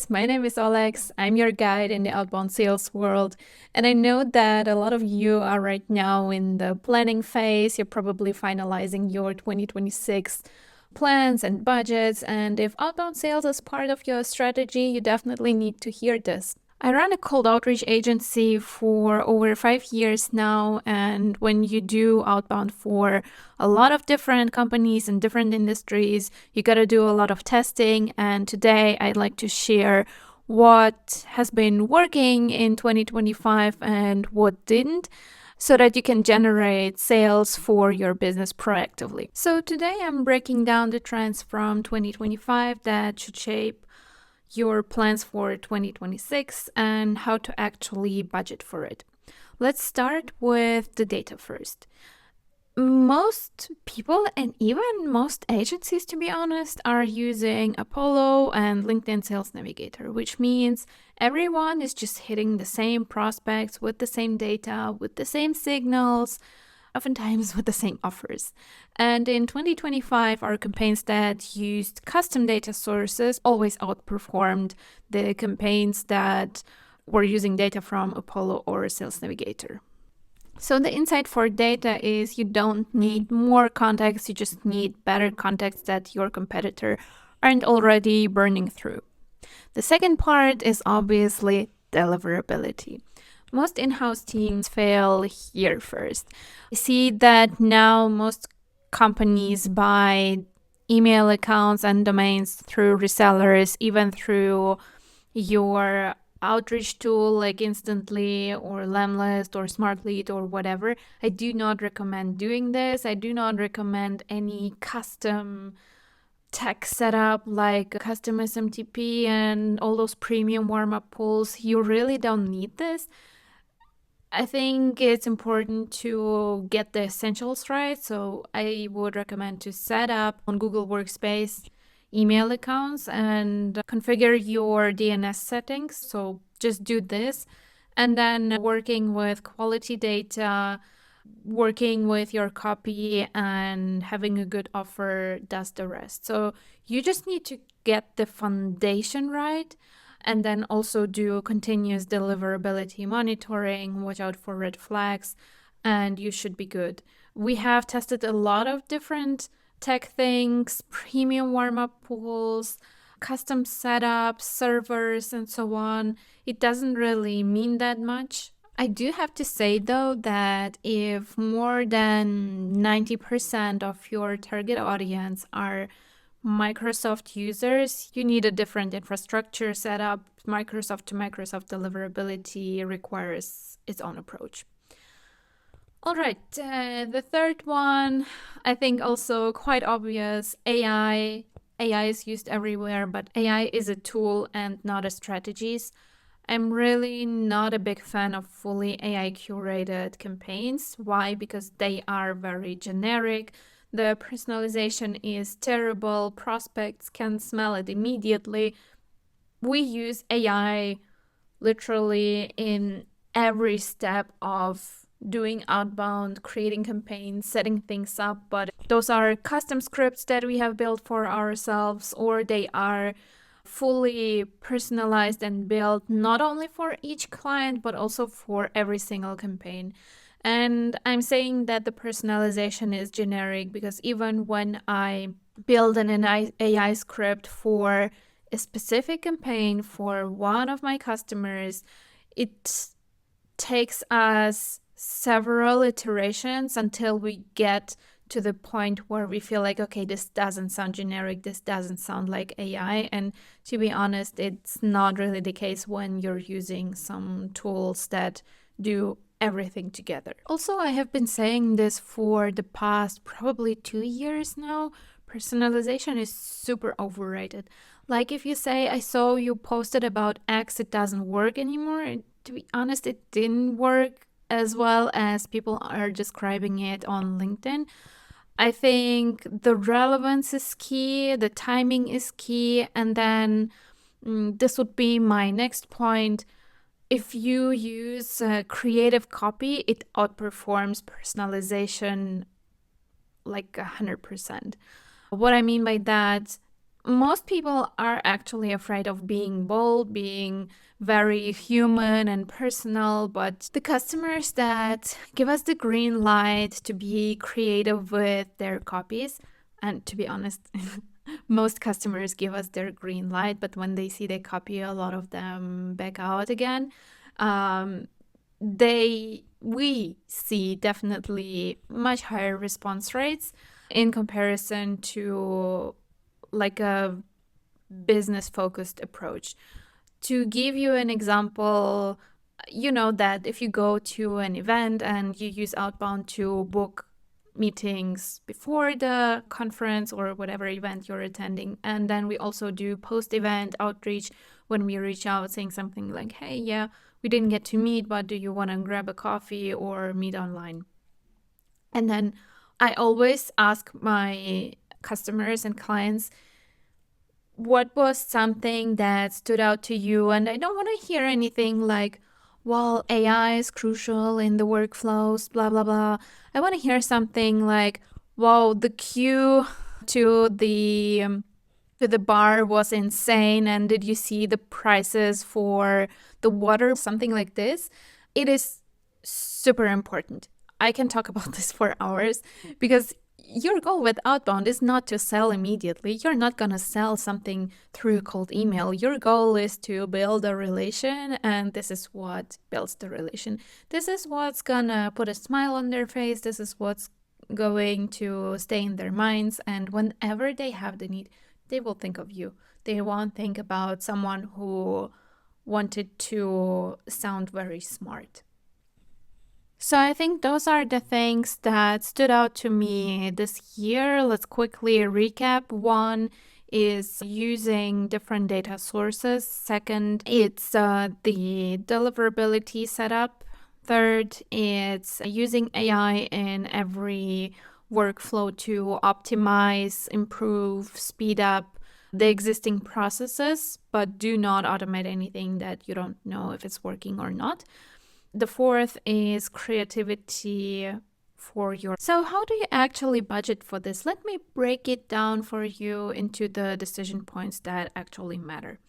my name is Alex. I'm your guide in the outbound sales world. And I know that a lot of you are right now in the planning phase. You're probably finalizing your 2026 plans and budgets. And if outbound sales is part of your strategy, you definitely need to hear this. I run a cold outreach agency for over 5 years now, and when you do outbound for a lot of different companies and different industries, you got to do a lot of testing. And today I'd like to share what has been working in 2025 and what didn't, so that you can generate sales for your business proactively. So today I'm breaking down the trends from 2025 that should shape your plans for 2026 and how to actually budget for it. Let's start with the data first. Most people and even most agencies, to be honest, are using Apollo and LinkedIn Sales Navigator, which means everyone is just hitting the same prospects with the same data, with the same signals, oftentimes with the same offers. And in 2025, our campaigns that used custom data sources always outperformed the campaigns that were using data from Apollo or Sales Navigator. So the insight for data is you don't need more context, you just need better context that your competitor aren't already burning through. The second part is obviously deliverability. Most in-house teams fail here first. I see that now most companies buy email accounts and domains through resellers, even through your outreach tool like Instantly or Lemlist or Smartlead or whatever. I do not recommend doing this. I do not recommend any custom tech setup like custom SMTP and all those premium warm-up pools. You really don't need this. I think it's important to get the essentials right. So I would recommend to set up on Google Workspace email accounts and configure your DNS settings. So just do this. And then working with quality data, working with your copy and having a good offer does the rest. So you just need to get the foundation right. And then also do continuous deliverability monitoring, watch out for red flags, and you should be good. We have tested a lot of different tech things, premium warm-up pools, custom setups, servers, and so on. It doesn't really mean that much. I do have to say, though, that if more than 90% of your target audience are Microsoft users, you need a different infrastructure setup. Microsoft to Microsoft deliverability requires its own approach. All right, the third one, I think also quite obvious, AI. AI is used everywhere, but AI is a tool and not a strategies. I'm really not a big fan of fully AI curated campaigns. Why? Because they are very generic. The personalization is terrible. Prospects can smell it immediately. We use AI literally in every step of doing outbound, creating campaigns, setting things up, but those are custom scripts that we have built for ourselves, or they are fully personalized and built not only for each client, but also for every single campaign. And I'm saying that the personalization is generic because even when I build an AI script for a specific campaign for one of my customers, it takes us several iterations until we get to the point where we feel like, okay, this doesn't sound generic, this doesn't sound like AI. And to be honest, it's not really the case when you're using some tools that do everything together. Also, I have been saying this for the past probably 2 years now. Personalization is super overrated. Like if you say, I saw you posted about X, it doesn't work anymore. And to be honest, it didn't work as well as people are describing it on LinkedIn. I think the relevance is key, the timing is key, and then this would be my next point. If you use creative copy, it outperforms personalization like 100%. What I mean by that, most people are actually afraid of being bold, being very human and personal, but the customers that give us the green light to be creative with their copies, and to be honest, most customers give us their green light, but when they see the copy, a lot of them back out again. We see definitely much higher response rates in comparison to like a business focused approach. To give you an example, you know that if you go to an event and you use Outbound to book meetings before the conference or whatever event you're attending, and then we also do post-event outreach when we reach out saying something like, hey, yeah, we didn't get to meet, but do you want to grab a coffee or meet online? And then I always ask my customers and clients, what was something that stood out to you? And I don't want to hear anything like, well, AI is crucial in the workflows, blah, blah, blah. I want to hear something like, wow, the queue to the bar was insane. And did you see the prices for the water? Something like this. It is super important. I can talk about this for hours because your goal with Outbound is not to sell immediately. You're not going to sell something through cold email. Your goal is to build a relation, and this is what builds the relation. This is what's going to put a smile on their face. This is what's going to stay in their minds. And whenever they have the need, they will think of you. They won't think about someone who wanted to sound very smart. So I think those are the things that stood out to me this year. Let's quickly recap. One is using different data sources. Second, it's the deliverability setup. Third, it's using AI in every workflow to optimize, improve, speed up the existing processes, but do not automate anything that you don't know if it's working or not. The fourth is creativity for your... So how do you actually budget for this? Let me break it down for you into the decision points that actually matter.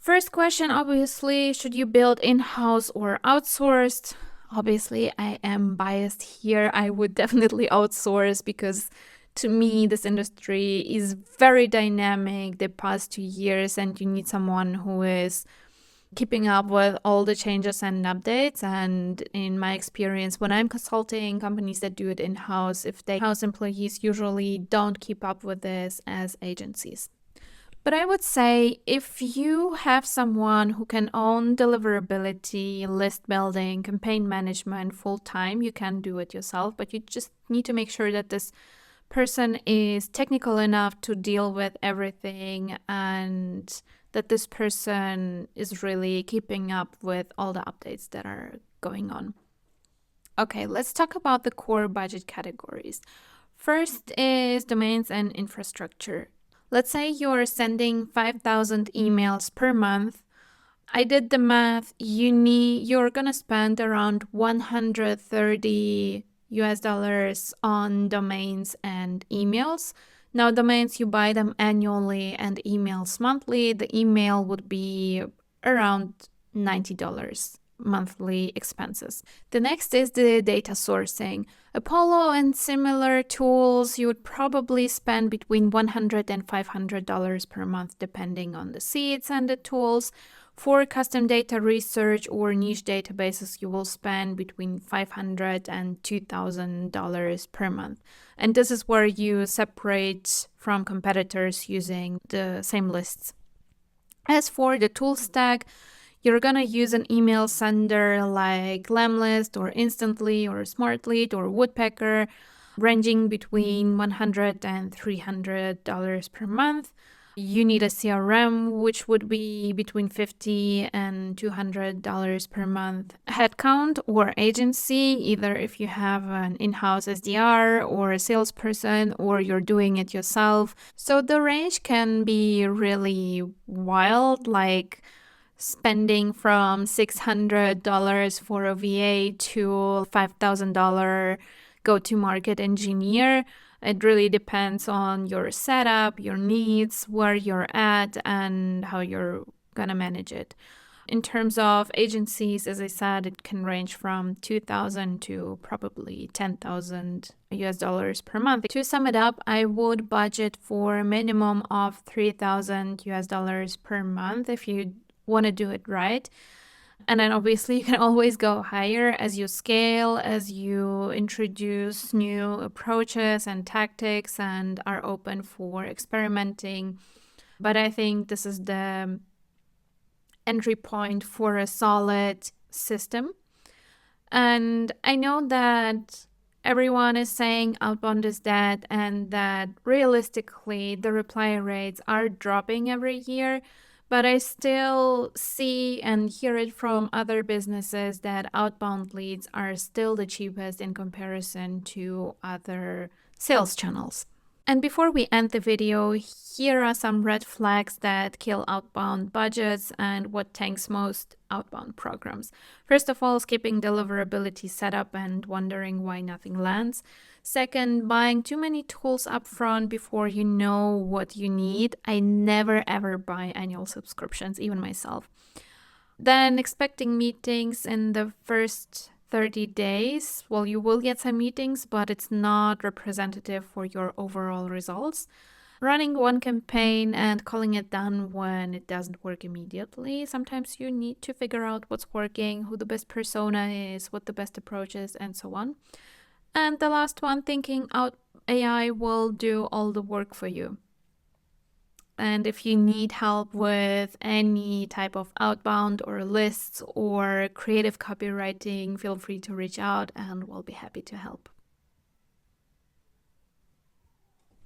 First question, obviously, should you build in-house or outsourced? Obviously, I am biased here. I would definitely outsource because to me, this industry is very dynamic the past 2 years, and you need someone who is keeping up with all the changes and updates. And in my experience, when I'm consulting companies that do it in-house, if they house employees usually don't keep up with this as agencies. But I would say if you have someone who can own deliverability, list building, campaign management full time, you can do it yourself, but you just need to make sure that this person is technical enough to deal with everything and that this person is really keeping up with all the updates that are going on. Okay, let's talk about the core budget categories. First is domains and infrastructure. Let's say you're sending 5,000 emails per month. I did the math. You're gonna spend around 130 US dollars on domains and emails. Now, domains, you buy them annually and emails monthly. The email would be around $90 monthly expenses. The next is the data sourcing. Apollo and similar tools, you would probably spend between $100 and $500 per month, depending on the seats and the tools. For custom data research or niche databases, you will spend between $500 and $2,000 per month. And this is where you separate from competitors using the same lists. As for the tool stack, you're going to use an email sender like Lamlist or Instantly or SmartLead or Woodpecker, ranging between $100 and $300 per month. You need a CRM, which would be between $50 and $200 per month. Headcount or agency, either if you have an in-house SDR or a salesperson or you're doing it yourself. So the range can be really wild, like spending from $600 for a VA to $5,000 go-to-market engineer. It really depends on your setup, your needs, where you're at, and how you're gonna manage it. In terms of agencies, as I said, it can range from 2,000 to probably 10,000 US dollars per month. To sum it up, I would budget for a minimum of 3,000 US dollars per month if you want to do it right. And then obviously you can always go higher as you scale, as you introduce new approaches and tactics and are open for experimenting. But I think this is the entry point for a solid system. And I know that everyone is saying outbound is dead and that realistically the reply rates are dropping every year. But I still see and hear it from other businesses that outbound leads are still the cheapest in comparison to other sales channels. And before we end the video, here are some red flags that kill outbound budgets and what tanks most outbound programs. First of all, skipping deliverability setup and wondering why nothing lands. Second, buying too many tools upfront before you know what you need. I never ever buy annual subscriptions, even myself. Then expecting meetings in the first 30 days. Well, you will get some meetings, but it's not representative for your overall results. Running one campaign and calling it done when it doesn't work immediately. Sometimes you need to figure out what's working, who the best persona is, what the best approach is, and so on. And the last one, thinking out AI will do all the work for you. And if you need help with any type of outbound or lists or creative copywriting, feel free to reach out and we'll be happy to help.